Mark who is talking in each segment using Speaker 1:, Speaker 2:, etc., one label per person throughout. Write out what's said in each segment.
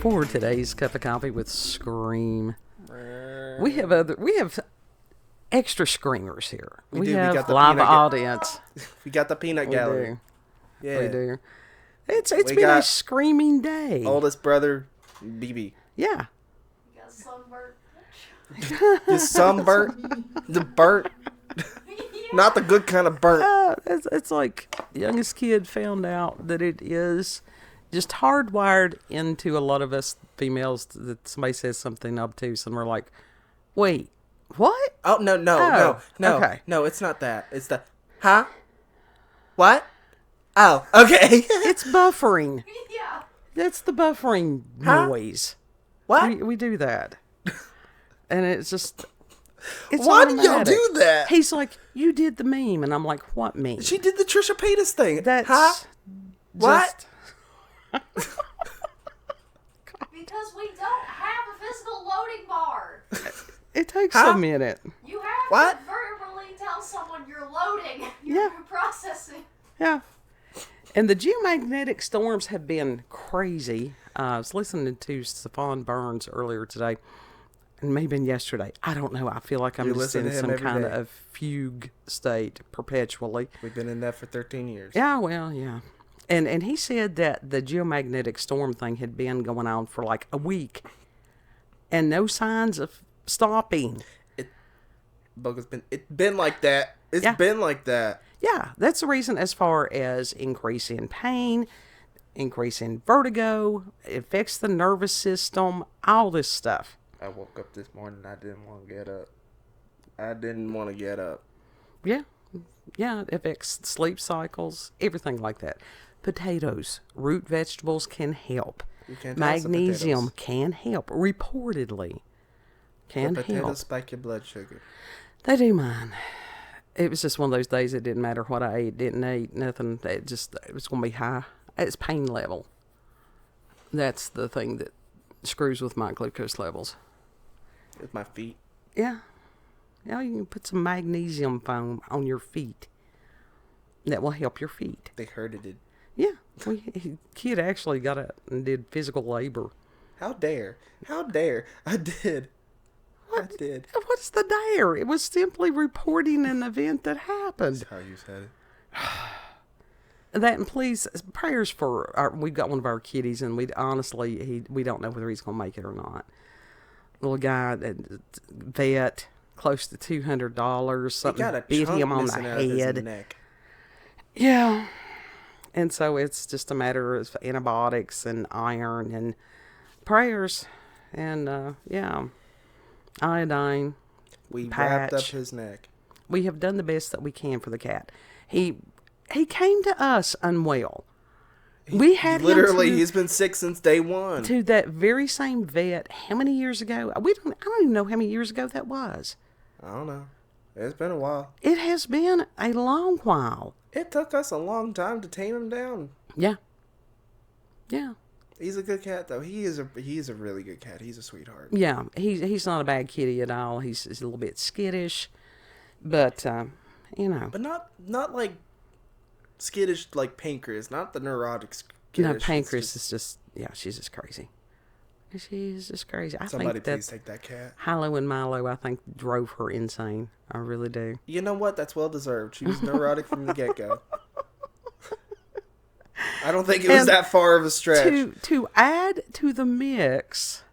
Speaker 1: for today's cup of coffee with Scream. We have extra screamers here. We have live audience.
Speaker 2: We got the peanut gallery.
Speaker 1: Yeah, we do. It's been a screaming day.
Speaker 2: Oldest brother, BB.
Speaker 1: Yeah.
Speaker 3: You got sunburnt.
Speaker 2: The sunburnt, the burnt, not the good kind of burnt.
Speaker 1: It's like youngest kid found out that it is just hardwired into a lot of us females that somebody says something obtuse and we're like, wait, what?
Speaker 2: Oh, no.
Speaker 1: Okay.
Speaker 2: No, it's not that. It's the, huh? What? Oh, okay.
Speaker 1: It's buffering.
Speaker 3: Yeah.
Speaker 1: That's the buffering
Speaker 2: Huh?
Speaker 1: noise.
Speaker 2: What?
Speaker 1: We do that. And it's just... It's
Speaker 2: Why do y'all
Speaker 1: automatic.
Speaker 2: do that?
Speaker 1: He's like, you did the meme. And I'm like, what meme?
Speaker 2: She did the Trisha Paytas thing.
Speaker 1: That's
Speaker 2: huh? What?
Speaker 3: Because we don't have a physical loading bar.
Speaker 1: It takes
Speaker 2: Huh?
Speaker 1: a minute.
Speaker 3: You have
Speaker 2: What?
Speaker 3: to verbally tell someone you're loading. You're
Speaker 1: Yeah.
Speaker 3: processing.
Speaker 1: Yeah. And the geomagnetic storms have been crazy. I was listening to Stephon Burns earlier today, and maybe yesterday. I don't know. I feel like I'm
Speaker 2: You
Speaker 1: just
Speaker 2: listen
Speaker 1: in
Speaker 2: to him
Speaker 1: some
Speaker 2: every
Speaker 1: kind
Speaker 2: day.
Speaker 1: of fugue state perpetually.
Speaker 2: We've been in that for 13 years.
Speaker 1: Yeah, well, yeah. And he said that the geomagnetic storm thing had been going on for like a week, and no signs of stopping.
Speaker 2: It's been like that. It's
Speaker 1: Yeah.
Speaker 2: been like that.
Speaker 1: Yeah, that's the reason as far as increase in pain, increase in vertigo, it affects the nervous system, all this stuff.
Speaker 2: I woke up this morning and I didn't want to get up.
Speaker 1: Yeah, it affects sleep cycles, everything like that. Potatoes, root vegetables can help.
Speaker 2: You can't toss the
Speaker 1: Magnesium
Speaker 2: potatoes.
Speaker 1: can help, reportedly. Can
Speaker 2: The potatoes
Speaker 1: help.
Speaker 2: spike your blood sugar.
Speaker 1: They do mine. It was just one of those days it didn't matter what I ate, didn't eat, nothing. It was going to be high. It's pain level. That's the thing that screws with my glucose levels.
Speaker 2: With my feet.
Speaker 1: Yeah. Yeah, you can put some magnesium foam on your feet. That will help your feet.
Speaker 2: They hurted it.
Speaker 1: Yeah. Kid actually got it and did physical labor.
Speaker 2: How dare. I did. I did.
Speaker 1: What's the dare? It was simply reporting an event that happened.
Speaker 2: That's how you said it.
Speaker 1: That, and please, prayers for we've got one of our kitties, and we don't know whether he's going to make it or not. Little guy, vet, close to $200. Something bit him on the head.
Speaker 2: Neck.
Speaker 1: Yeah. And so it's just a matter of antibiotics and iron and prayers. And, iodine.
Speaker 2: We
Speaker 1: patch.
Speaker 2: wrapped up his neck.
Speaker 1: We have done the best that we can for the cat. He came to us unwell. We had
Speaker 2: Literally,
Speaker 1: him
Speaker 2: he's been sick since day one.
Speaker 1: to that very same vet how many years ago? I don't even know how many years ago that was.
Speaker 2: I don't know. It's been a while.
Speaker 1: It has been a long while.
Speaker 2: It took us a long time to tame him down.
Speaker 1: Yeah. Yeah.
Speaker 2: He's a good cat, though. He is a really good cat. He's a sweetheart.
Speaker 1: Yeah. He's not a bad kitty at all. He's a little bit skittish, but
Speaker 2: But not like skittish like Pancreas. Not the neurotic skittish.
Speaker 1: No, Pancreas is just she's just crazy. She's just crazy. I
Speaker 2: Somebody
Speaker 1: think that
Speaker 2: please take that cat.
Speaker 1: Hilo and Milo, I think, drove her insane. I really do.
Speaker 2: You know what? That's well deserved. She was neurotic from the get-go. I don't think it was that far of a stretch.
Speaker 1: To add to the mix,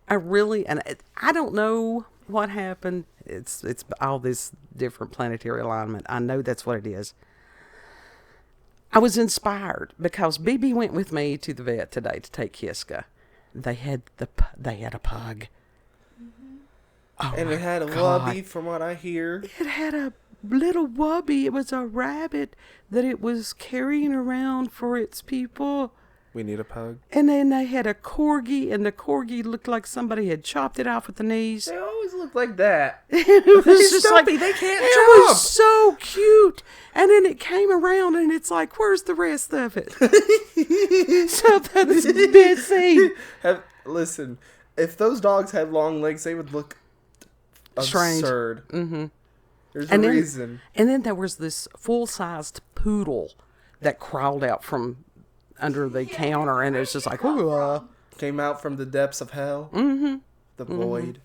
Speaker 1: I don't know what happened. It's all this different planetary alignment. I know that's what it is. I was inspired because BB went with me to the vet today to take Kiska. They had a pug.
Speaker 3: Mm-hmm.
Speaker 1: Oh,
Speaker 2: And it had a
Speaker 1: God.
Speaker 2: wubby, from what I hear.
Speaker 1: It had a little wubby. It was a rabbit that it was carrying around for its people.
Speaker 2: We need a pug.
Speaker 1: And then they had a corgi, and the corgi looked like somebody had chopped it off at the knees.
Speaker 2: They always look like that.
Speaker 1: It was just
Speaker 2: stumpy.
Speaker 1: like,
Speaker 2: They can't
Speaker 1: it
Speaker 2: jump.
Speaker 1: was so cute. And then it came around, and it's like, where's the rest of it? Something's missing.
Speaker 2: Listen, if those dogs had long legs, they would look
Speaker 1: Strange.
Speaker 2: absurd.
Speaker 1: Mm-hmm.
Speaker 2: There's a reason.
Speaker 1: And then there was this full-sized poodle that crawled out from under the counter, and it was just like, ooh,
Speaker 2: came out from the depths of hell. Mm-hmm. The void.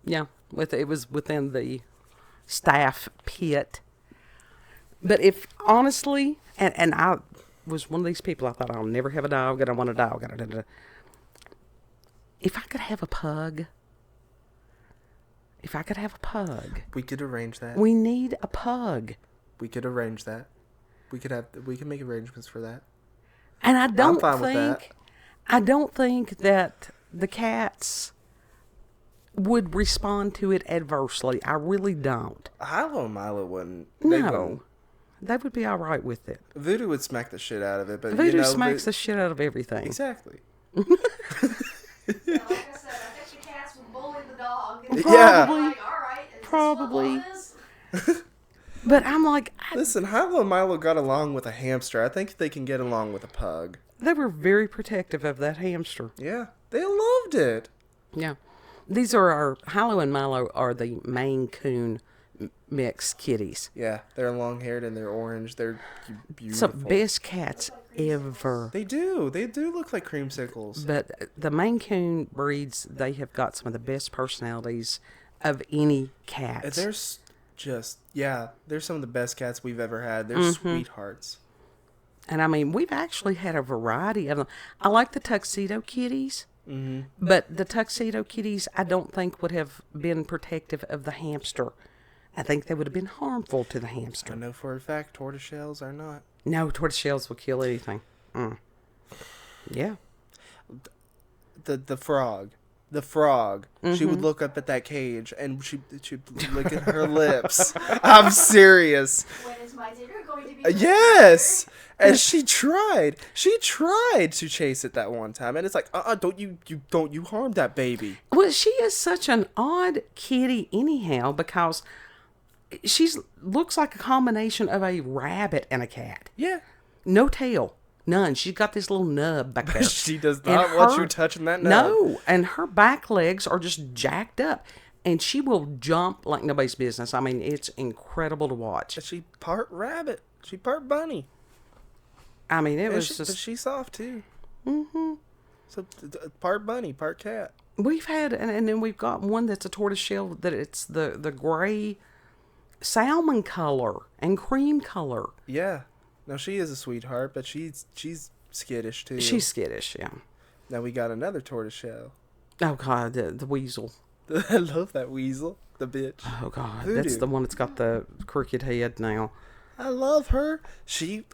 Speaker 1: Yeah, it was within the staff pit. But if honestly, and I was one of these people, I thought I'll never have a dog, and I want a dog. If I could have a pug,
Speaker 2: We could arrange that.
Speaker 1: we need a pug.
Speaker 2: We could arrange that. We can make arrangements for that.
Speaker 1: And I don't
Speaker 2: fine with that.
Speaker 1: think that the cats would respond to it adversely. I really don't.
Speaker 2: Hilo and Milo wouldn't.
Speaker 1: No. They would be all right with it.
Speaker 2: Voodoo would smack the shit out of it, but
Speaker 1: Voodoo smacks the shit out of everything.
Speaker 2: Exactly.
Speaker 3: Yeah, like I said, I bet the cats would bully the dog. And
Speaker 2: Yeah.
Speaker 1: Probably.
Speaker 3: Like, all right, is
Speaker 1: Probably.
Speaker 3: This what love is?
Speaker 1: But I'm like,
Speaker 2: Listen, Hilo and Milo got along with a hamster. I think they can get along with a pug.
Speaker 1: they were very protective of that hamster.
Speaker 2: Yeah, they loved it.
Speaker 1: Yeah. These are Hilo and Milo are the Maine Coon mix kitties.
Speaker 2: Yeah, they're long-haired and they're orange. They're beautiful.
Speaker 1: Some best cats ever.
Speaker 2: They do. They do look like creamsicles.
Speaker 1: But the Maine Coon breeds, they have got some of the best personalities of any cats.
Speaker 2: There's they're some of the best cats we've ever had. They're
Speaker 1: Mm-hmm.
Speaker 2: sweethearts.
Speaker 1: And I mean, we've actually had a variety of them. I like the tuxedo kitties, but the tuxedo kitties I don't think would have been protective of the hamster. I think they would have been harmful to the
Speaker 2: I
Speaker 1: hamster.
Speaker 2: know for a fact tortoiseshells are not.
Speaker 1: No, tortoiseshells will kill anything. Yeah.
Speaker 2: The frog. The frog. She
Speaker 1: Mm-hmm.
Speaker 2: would look up at that cage and she'd lick at her lips. I'm serious.
Speaker 3: When is my dinner going to be?
Speaker 2: Yes. And she tried to chase it that one time, and it's like, don't you harm that baby.
Speaker 1: Well, she is such an odd kitty anyhow because she's looks like a combination of a rabbit and a cat.
Speaker 2: Yeah.
Speaker 1: No tail. None. She's got this little nub back there.
Speaker 2: She does
Speaker 1: And
Speaker 2: not want
Speaker 1: her-
Speaker 2: you touching that nub.
Speaker 1: No, and her back legs are just jacked up. And she will jump like nobody's business. I mean, it's incredible to watch.
Speaker 2: She part rabbit. She part bunny.
Speaker 1: I mean, it
Speaker 2: And
Speaker 1: was
Speaker 2: but
Speaker 1: just...
Speaker 2: she's soft too. Mm-hmm. So part bunny, part cat.
Speaker 1: We've had... And then we've got one that's a tortoiseshell that it's the gray salmon color and cream color.
Speaker 2: Yeah. Now she is a sweetheart, but she's skittish too.
Speaker 1: She's skittish, yeah.
Speaker 2: Now we got another tortoiseshell.
Speaker 1: Oh, God, the weasel.
Speaker 2: I love that weasel, the bitch.
Speaker 1: Oh, God,
Speaker 2: Voodoo.
Speaker 1: that's the one that's got the crooked head now.
Speaker 2: I love her.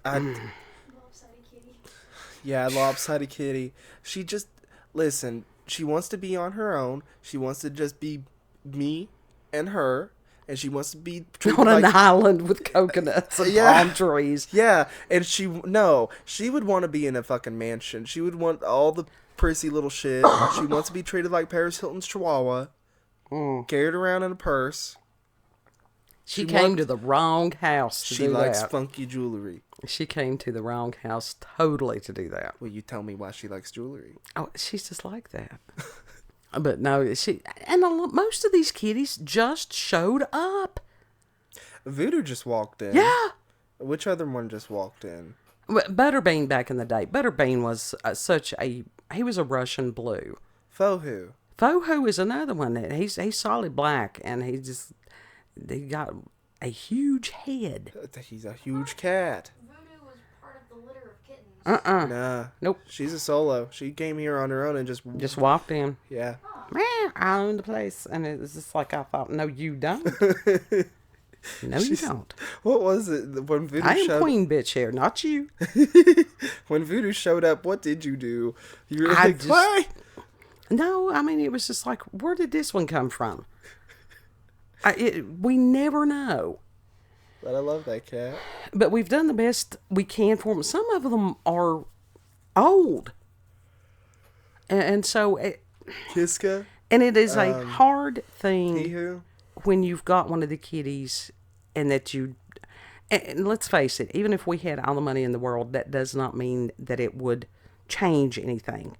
Speaker 3: Lopsided kitty.
Speaker 2: Yeah, lopsided kitty. She just, listen, she wants to be on her own. She wants to just be me and her. And she wants to be treated
Speaker 1: On an
Speaker 2: like...
Speaker 1: island with coconuts and
Speaker 2: Yeah.
Speaker 1: palm trees.
Speaker 2: Yeah, and she would want to be in a fucking mansion. She would want all the prissy little shit. She wants to be treated like Paris Hilton's Chihuahua. Carried around in a purse.
Speaker 1: She came to the wrong house to
Speaker 2: She
Speaker 1: do
Speaker 2: likes
Speaker 1: that.
Speaker 2: funky jewelry.
Speaker 1: She came to the wrong house totally to do that.
Speaker 2: Will you tell me why she likes jewelry?
Speaker 1: Oh, she's just like that. But no, most of these kitties just showed up.
Speaker 2: Voodoo just walked in.
Speaker 1: Yeah.
Speaker 2: Which other one just walked in?
Speaker 1: Butterbean back in the day. Butterbean was he was a Russian blue.
Speaker 2: Fohu.
Speaker 1: Fohu is another one that he's solid black and he got a huge head.
Speaker 2: He's a huge cat.
Speaker 3: Voodoo was part of the litter of kittens.
Speaker 2: Nah.
Speaker 1: Nope.
Speaker 2: She's a solo. She came here on her own and
Speaker 1: Just walked in.
Speaker 2: yeah.
Speaker 1: Man, I own the place. And it was just like I thought, no, you don't. No, you don't.
Speaker 2: What was it when Voodoo
Speaker 1: I am
Speaker 2: showed
Speaker 1: queen bitch here, not you.
Speaker 2: when Voodoo showed up? What did you do? You were
Speaker 1: I
Speaker 2: like,
Speaker 1: just-
Speaker 2: why?
Speaker 1: No, I mean, it was just like, where did this one come from? We never know.
Speaker 2: But I love that cat.
Speaker 1: But we've done the best we can for them. Some of them are old. And so,
Speaker 2: Kiska.
Speaker 1: and it is a hard thing
Speaker 2: Pihu.
Speaker 1: when you've got one of the kitties and that and let's face it, even if we had all the money in the world, that does not mean that it would change anything.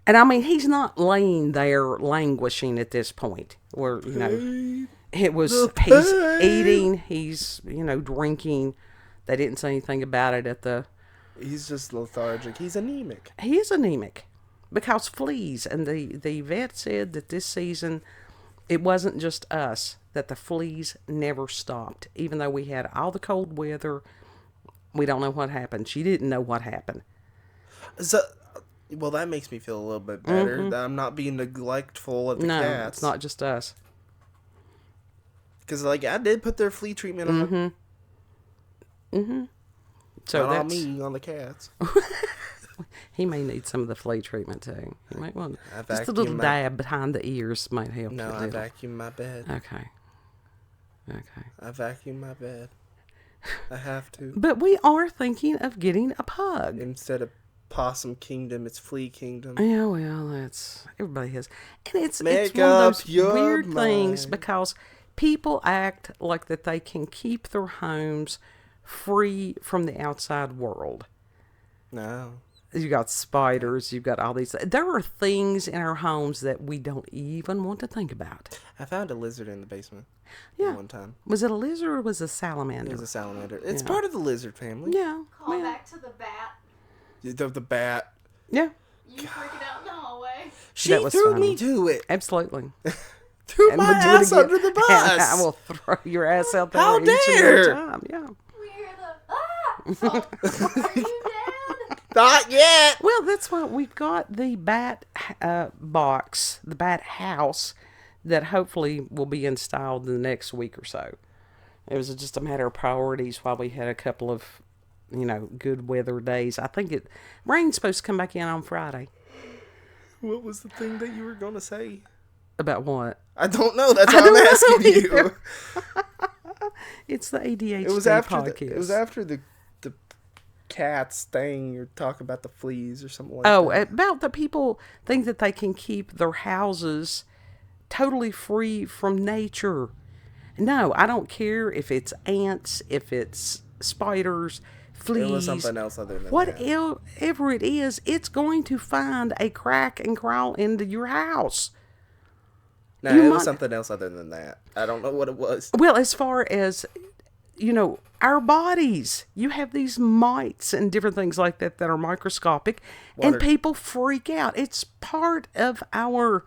Speaker 1: And I mean, he's not laying there languishing at this point where, he's eating, he's, drinking. They didn't say anything about it
Speaker 2: He's just lethargic. He's anemic.
Speaker 1: he is anemic. because fleas, and the vet said that this season it wasn't just us, that the fleas never stopped. Even though we had all the cold weather, we don't know what happened. She didn't know what happened.
Speaker 2: So, well, that makes me feel a little bit better. That I'm not being neglectful of the
Speaker 1: No,
Speaker 2: cats.
Speaker 1: it's not just us.
Speaker 2: Because, like, I did put their flea treatment on.
Speaker 1: So
Speaker 2: Not on
Speaker 1: that's,
Speaker 2: me, on the cats.
Speaker 1: he may need some of the flea treatment too. He might want
Speaker 2: I
Speaker 1: just a
Speaker 2: vacuum
Speaker 1: little
Speaker 2: my-
Speaker 1: dab behind the ears might help.
Speaker 2: No,
Speaker 1: a
Speaker 2: I
Speaker 1: little.
Speaker 2: vacuum my bed.
Speaker 1: Okay.
Speaker 2: I vacuum my bed. I have to.
Speaker 1: But we are thinking of getting a pug.
Speaker 2: Instead of Possum Kingdom, it's Flea Kingdom.
Speaker 1: Yeah, well, that's everybody has, and it's
Speaker 2: Make
Speaker 1: one of
Speaker 2: up
Speaker 1: those
Speaker 2: your
Speaker 1: weird things
Speaker 2: mind.
Speaker 1: because people act like that they can keep their homes free from the outside world.
Speaker 2: No.
Speaker 1: You got spiders, you've got all these. There are things in our homes that we don't even want to think about.
Speaker 2: I found a lizard in the basement.
Speaker 1: Yeah.
Speaker 2: One time.
Speaker 1: Was it a lizard or was it a salamander?
Speaker 2: It was a salamander. It's
Speaker 1: Yeah.
Speaker 2: part of the lizard family.
Speaker 1: Yeah.
Speaker 3: Call
Speaker 1: Yeah.
Speaker 3: back to the bat.
Speaker 2: The bat.
Speaker 1: Yeah.
Speaker 3: You freaking out in the hallway.
Speaker 2: She
Speaker 1: That was
Speaker 2: threw
Speaker 1: funny.
Speaker 2: me to it.
Speaker 1: Absolutely.
Speaker 2: Threw
Speaker 1: And
Speaker 2: my
Speaker 1: we'll do it
Speaker 2: ass
Speaker 1: again.
Speaker 2: under the bus.
Speaker 1: And I will throw your ass out there
Speaker 2: How
Speaker 1: each and every
Speaker 2: dare!
Speaker 1: time. Yeah.
Speaker 3: We hear the are you dead?
Speaker 2: Not yet.
Speaker 1: Well, that's why we've got the bat box, the bat house, that hopefully will be installed in the next week or so. It was just a matter of priorities while we had a couple of, good weather days. I think rain's supposed to come back in on Friday.
Speaker 2: What was the thing that you were going to say?
Speaker 1: About what?
Speaker 2: I don't know. That's
Speaker 1: I
Speaker 2: why I'm
Speaker 1: don't know
Speaker 2: asking you.
Speaker 1: either. It's the ADHD
Speaker 2: It was after
Speaker 1: podcast.
Speaker 2: it was after the cats thing. You're talking about the fleas or something like that.
Speaker 1: About the people think that they can keep their houses totally free from nature. No, I don't care if it's ants, if it's spiders, fleas.
Speaker 2: It was something else other than that.
Speaker 1: Whatever it is, it's going to find a crack and crawl into your house.
Speaker 2: No,
Speaker 1: You
Speaker 2: it was
Speaker 1: might-
Speaker 2: something else other than that. I don't know what it was.
Speaker 1: Well, as far as, our bodies, you have these mites and different things like that are microscopic, and people freak out. It's part of our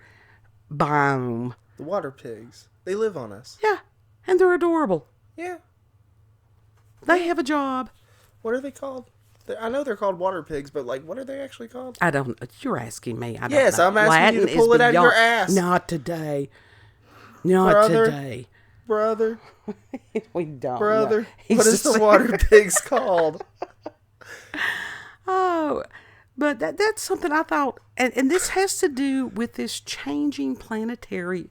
Speaker 1: biome.
Speaker 2: The water pigs. They live on us.
Speaker 1: Yeah, and they're adorable.
Speaker 2: Yeah.
Speaker 1: They have a job.
Speaker 2: What are they called? I know they're called water pigs, but like, what are they actually called?
Speaker 1: I don't. You're asking me. I don't
Speaker 2: Yes,
Speaker 1: know.
Speaker 2: I'm asking you to
Speaker 1: is
Speaker 2: pull it out of your
Speaker 1: beyond-
Speaker 2: ass.
Speaker 1: Not today. Not
Speaker 2: Brother.
Speaker 1: today.
Speaker 2: Brother,
Speaker 1: We don't.
Speaker 2: brother,
Speaker 1: know. He's
Speaker 2: what is
Speaker 1: just
Speaker 2: the water pigs called?
Speaker 1: Oh, but that's something I thought, and this has to do with this changing planetary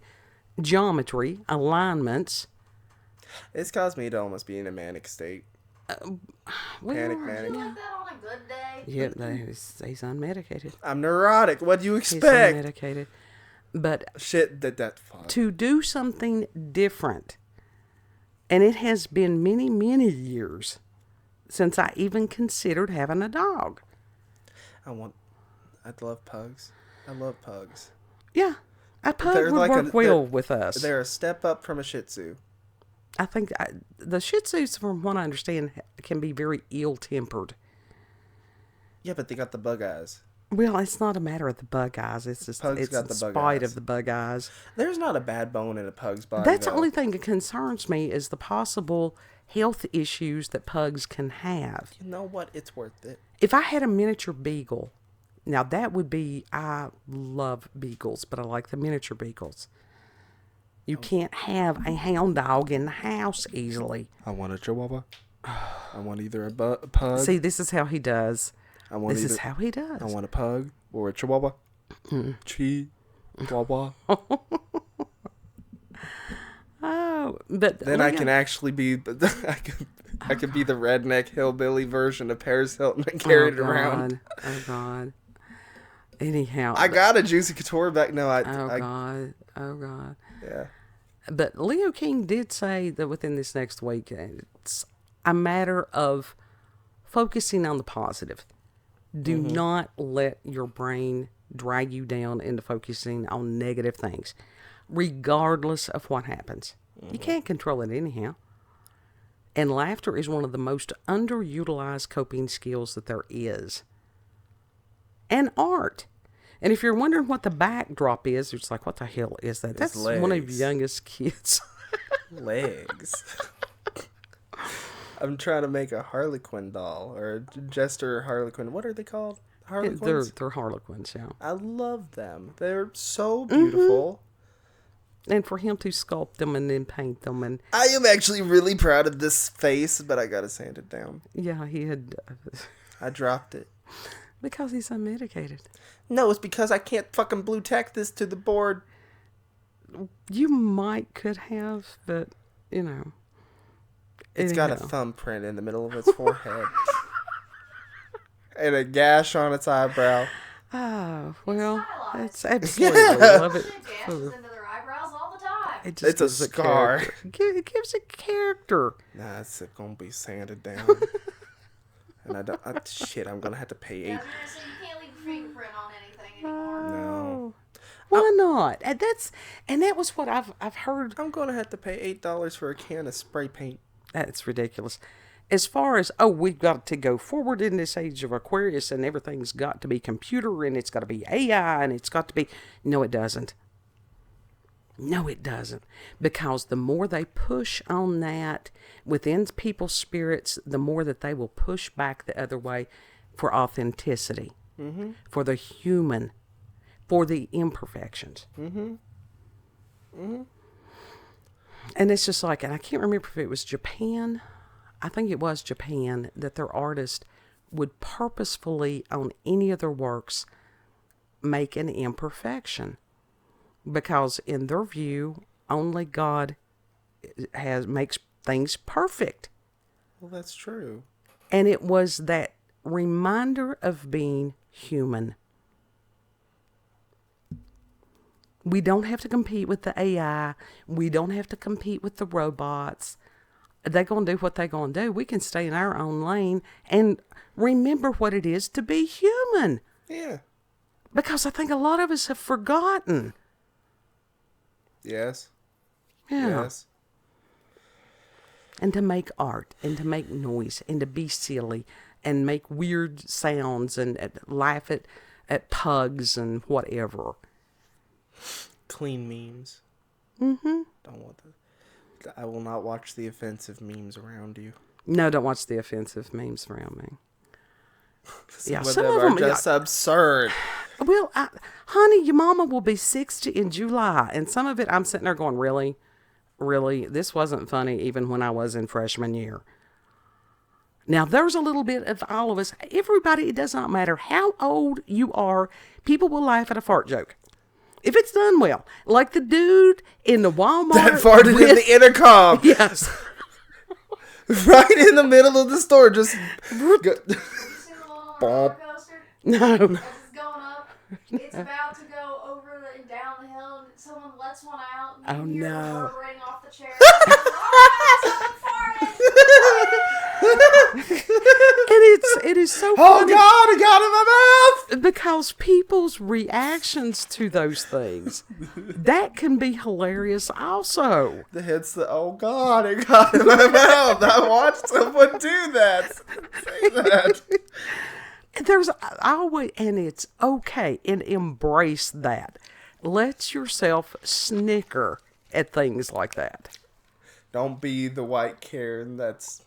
Speaker 1: geometry alignments.
Speaker 2: It's caused me to almost be in a manic state.
Speaker 1: Well,
Speaker 2: Manic.
Speaker 3: You like that on a good day?
Speaker 1: Yeah, he's unmedicated.
Speaker 2: I'm neurotic. What do you
Speaker 1: He's
Speaker 2: expect?
Speaker 1: unmedicated. But
Speaker 2: Shit, that's fun.
Speaker 1: to do something different, and it has been many, many years since I even considered having a dog.
Speaker 2: I love pugs. I love pugs.
Speaker 1: Yeah, a pug
Speaker 2: They're
Speaker 1: would
Speaker 2: like
Speaker 1: work well with us.
Speaker 2: They're a step up from a Shih Tzu.
Speaker 1: I think the Shih Tzus, from what I understand, can be very ill-tempered.
Speaker 2: Yeah, but they got the bug eyes.
Speaker 1: Well, it's not a matter of the bug eyes. It's just
Speaker 2: Pugs
Speaker 1: it's
Speaker 2: got
Speaker 1: in
Speaker 2: the bug
Speaker 1: spite
Speaker 2: eyes.
Speaker 1: of the bug eyes.
Speaker 2: There's not a bad bone in a pug's body.
Speaker 1: That's the
Speaker 2: though.
Speaker 1: only thing that concerns me is the possible health issues that pugs can have.
Speaker 2: You know what? It's worth it.
Speaker 1: If I had a miniature beagle, now that would be, I love beagles, but I like the miniature beagles. You can't have a hound dog in the house easily.
Speaker 2: I want a chihuahua. I want either a pug.
Speaker 1: See, this is how he does.
Speaker 2: I want
Speaker 1: This
Speaker 2: either,
Speaker 1: is how he does.
Speaker 2: I want a pug or a chihuahua. Chihuahua.
Speaker 1: Oh, but
Speaker 2: Then I can actually be. I can be the redneck hillbilly version of Paris Hilton and carry it around.
Speaker 1: Oh God. Anyhow,
Speaker 2: I got a Juicy Couture back. No,
Speaker 1: Oh God.
Speaker 2: Yeah.
Speaker 1: But Leo King did say that within this next week, it's a matter of focusing on the positive. Do not let your brain drag you down into focusing on negative things, regardless of what happens. You can't control it anyhow. And laughter is one of the most underutilized coping skills that there is. And art. And if you're wondering what the backdrop is, it's like, what the hell is that? That's one of your
Speaker 2: legs.
Speaker 1: youngest kids.
Speaker 2: Legs. I'm trying to make a Harlequin doll or a Jester Harlequin. What are they called? Harlequins?
Speaker 1: They're Harlequins, yeah.
Speaker 2: I love them. They're so beautiful.
Speaker 1: And for him to sculpt them and then paint them, and
Speaker 2: I am actually really proud of this face, but I gotta sand it down.
Speaker 1: yeah, he had
Speaker 2: I dropped it.
Speaker 1: because he's unmedicated.
Speaker 2: No, it's because I can't fucking blue tack this to the board.
Speaker 1: You could have, but you know,
Speaker 2: It's got a
Speaker 1: anyhow.
Speaker 2: thumbprint in the middle of its forehead. And a gash on its eyebrow.
Speaker 1: Oh well,
Speaker 3: It's
Speaker 1: it's absolutely
Speaker 2: Yeah.
Speaker 1: love it.
Speaker 3: Shoot gashes into their eyebrows all the time.
Speaker 1: It just
Speaker 2: It's a
Speaker 1: gives
Speaker 2: scar.
Speaker 1: It gives a character.
Speaker 2: Nah, it's gonna be sanded down. And shit, I'm gonna have to pay
Speaker 3: Yeah, I
Speaker 2: $8.
Speaker 3: was gonna say you can't leave your fingerprint on anything anymore.
Speaker 2: No.
Speaker 1: Why not? And that was what I've heard.
Speaker 2: I'm gonna have to pay $8 for a can of spray paint.
Speaker 1: That's ridiculous. As far as, we've got to go forward in this age of Aquarius and everything's got to be computer and it's got to be AI and it's got to be... No, it doesn't. No, it doesn't. Because the more they push on that within people's spirits, the more that they will push back the other way for authenticity, for the human, for the imperfections. And it's just like, and I can't remember if it was Japan... I think it was Japan, that their artist would purposefully, on any of their works, make an imperfection. Because in their view, only God makes things perfect.
Speaker 2: Well, that's true.
Speaker 1: And it was that reminder of being human. We don't have to compete with the AI. We don't have to compete with the robots. They're going to do what they're going to do. We can stay in our own lane and remember what it is to be human.
Speaker 2: Yeah.
Speaker 1: Because I think a lot of us have forgotten.
Speaker 2: Yes.
Speaker 1: Yeah.
Speaker 2: Yes.
Speaker 1: And to make art and to make noise and to be silly and make weird sounds and laugh at pugs and whatever.
Speaker 2: Clean memes.
Speaker 1: Mm-hmm.
Speaker 2: Don't want the... I will not watch the offensive memes around you.
Speaker 1: No, don't watch the offensive memes around me. Yeah,
Speaker 2: Some
Speaker 1: some
Speaker 2: of
Speaker 1: of
Speaker 2: them
Speaker 1: them
Speaker 2: are just absurd.
Speaker 1: Well, honey, your mama will be 60 in July. And some of it, I'm sitting there going, really? Really? This wasn't funny even when I was in freshman year. Now, there's a little bit of all of us. Everybody, it does not matter how old you are, people will laugh at a fart joke. If it's done well. Like the dude in the Walmart.
Speaker 2: That farted in the intercom.
Speaker 1: Yes.
Speaker 2: Right in the middle of the store. Just...
Speaker 3: You seen the one on the roller coaster?
Speaker 1: No.
Speaker 3: As it's going up, it's about to go over and down the hill, and someone lets one out, and
Speaker 1: Oh,
Speaker 3: you hear it
Speaker 1: no.
Speaker 3: reverberating off the chair. Oh, someone farted!
Speaker 1: And it is so
Speaker 2: Oh,
Speaker 1: funny.
Speaker 2: God, I got it in my mouth.
Speaker 1: Because people's reactions to those things, that can be hilarious also.
Speaker 2: The head's the, oh, God, I got it in my mouth. I watched someone do that. Say that.
Speaker 1: There's always, and it's okay, and embrace that. Let yourself snicker at things like that.
Speaker 2: Don't be the white Karen that's...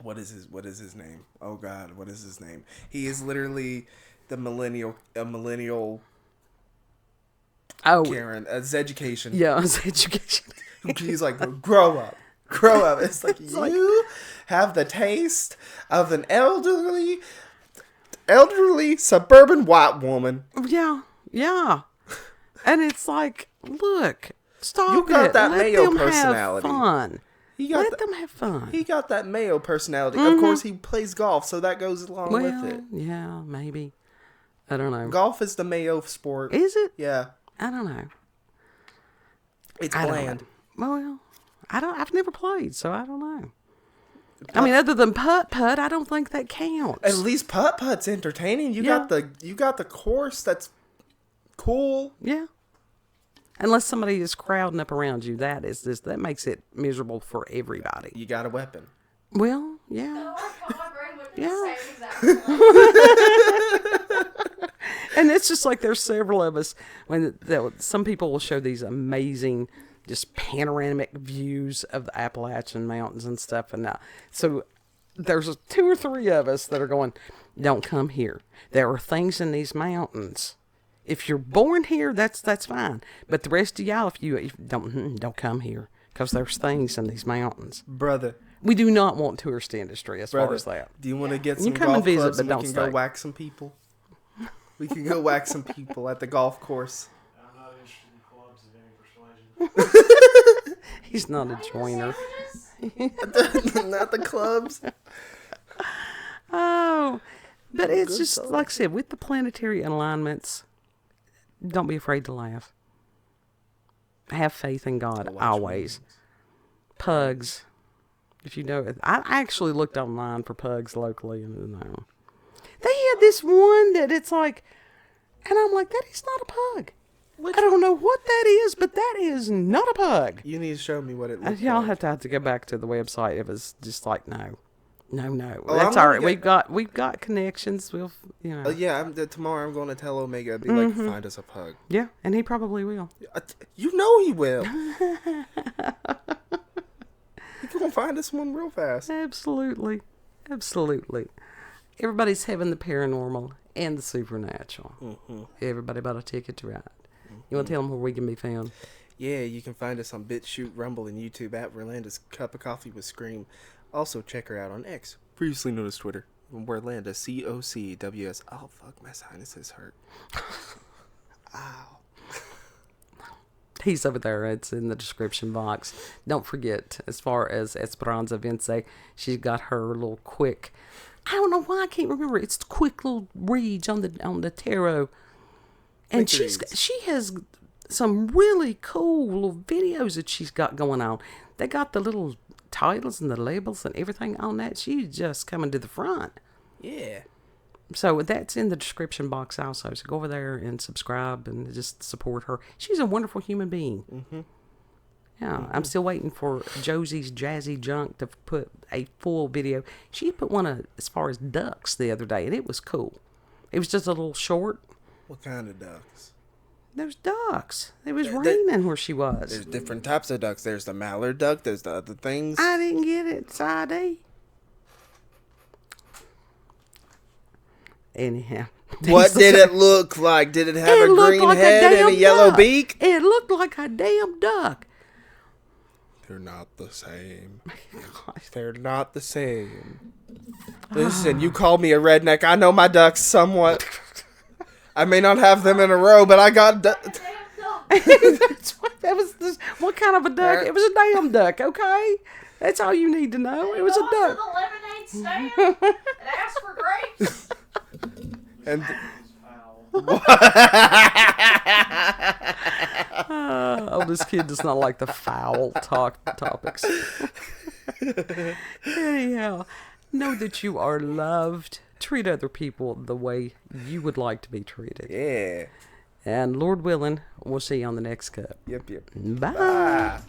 Speaker 2: What is his name? Oh, God, what is his name? He is literally a millennial
Speaker 1: Oh,
Speaker 2: Karen. It's education.
Speaker 1: yeah, it's education.
Speaker 2: He's like, grow up. Grow up. It's like, you have the taste of an elderly suburban white woman.
Speaker 1: Yeah, yeah. And it's like, look, stop
Speaker 2: You got
Speaker 1: it.
Speaker 2: that
Speaker 1: Let
Speaker 2: Mayo
Speaker 1: them
Speaker 2: personality.
Speaker 1: Have fun.
Speaker 2: Let
Speaker 1: Let them have fun.
Speaker 2: He got that Mayo personality. Of course, he plays golf, so that goes along with
Speaker 1: Well,
Speaker 2: it.
Speaker 1: yeah, maybe. I don't know.
Speaker 2: Golf is the Mayo sport.
Speaker 1: Is it?
Speaker 2: Yeah.
Speaker 1: I don't know.
Speaker 2: It's
Speaker 1: I don't
Speaker 2: bland.
Speaker 1: know. Well, I've never played, so I don't know. I mean, other than putt, I don't think that counts.
Speaker 2: At least putt-putt's entertaining. You got the course that's cool.
Speaker 1: Yeah. Unless somebody is crowding up around you, that makes it miserable for everybody.
Speaker 2: You got a weapon.
Speaker 1: Well, yeah.
Speaker 3: Oh, my brain would be
Speaker 1: Yeah.
Speaker 3: the same exactly.
Speaker 1: And it's just like there's several of us some people will show these amazing just panoramic views of the Appalachian Mountains and stuff. And so there's 2 or 3 of us that are going, don't come here. There are things in these mountains. If you're born here, that's fine. But the rest of y'all, if you don't come here, because there's things in these mountains.
Speaker 2: Brother.
Speaker 1: We do not want tourist industry as far as that.
Speaker 2: Do you want to get
Speaker 1: You
Speaker 2: some
Speaker 1: come
Speaker 2: golf
Speaker 1: and visit,
Speaker 2: clubs
Speaker 1: but
Speaker 2: and
Speaker 1: don't
Speaker 2: we can
Speaker 1: stay.
Speaker 2: go whack some people? We can go whack some people at the golf course.
Speaker 4: I'm not interested in clubs of any persuasion.
Speaker 1: He's not a joiner.
Speaker 2: Not the clubs.
Speaker 1: Oh, but it's
Speaker 2: Good
Speaker 1: just,
Speaker 2: stuff.
Speaker 1: like I said, with the planetary alignments, don't be afraid to laugh. Have faith in God, always. Pugs. If you know, I actually looked online for pugs locally, and they had this one that it's like, and I'm like, that is not a pug. I don't know what that is, but that is not a pug.
Speaker 2: You need to show me what it looks
Speaker 1: Y'all
Speaker 2: like.
Speaker 1: have to go back to the website. It was just like, no.
Speaker 2: Oh,
Speaker 1: That's
Speaker 2: I'm
Speaker 1: all right.
Speaker 2: gonna
Speaker 1: We've got connections. We'll,
Speaker 2: Yeah, tomorrow I'm going to tell Omega, be like, find us a pug.
Speaker 1: Yeah, and he probably will.
Speaker 2: You know he will. He's going to find us one real fast.
Speaker 1: Absolutely. Everybody's having the paranormal and the supernatural.
Speaker 2: Mm-hmm.
Speaker 1: Everybody bought a ticket to ride. You want to tell them where we can be found?
Speaker 2: Yeah, you can find us on BitChute, Rumble, and YouTube at Rolanda's Cup of Coffee with Scream. Also, check her out on X, previously known as Twitter, Werlanda, COCWS. Oh, fuck, my sinuses hurt. Ow.
Speaker 1: He's over there. It's in the description box. Don't forget, as far as Esperanza Vence, she's got her little quick, I don't know why I can't remember. It's quick little reads on the tarot. And she has some really cool little videos that she's got going on. They got the little titles and the labels and everything on that. She's just coming to the front.
Speaker 2: Yeah.
Speaker 1: So that's in the description box also. So go over there and subscribe and just support her. She's a wonderful human being. Mm-hmm. Yeah, I'm still waiting for Josie's Jazzy Junk to put a full video. She put one as far as ducks the other day, and it was cool. It was just a little short.
Speaker 2: What kind of ducks?
Speaker 1: There's ducks. It was raining where she was.
Speaker 2: There's different types of ducks. There's the mallard duck. There's the other things.
Speaker 1: I didn't get it, Sadie. Anyhow.
Speaker 2: What did it look like? Did it have a green head and a yellow beak?
Speaker 1: It looked like a damn duck.
Speaker 2: They're not the same. They're not the same. Listen, you called me a redneck. I know my ducks somewhat. I may not have them in a row, but I got
Speaker 1: That's what, that was this, what kind of a duck? It was a damn duck, okay? That's all you need to know. It was a duck.
Speaker 3: To the lemonade stand and ask for grapes.
Speaker 2: and
Speaker 1: This kid does not like the foul topics. Anyhow, know that you are loved. Treat other people the way you would like to be treated.
Speaker 2: yeah.
Speaker 1: And Lord willing, we'll see you on the next cup.
Speaker 2: Yep.
Speaker 1: Bye.
Speaker 2: Bye.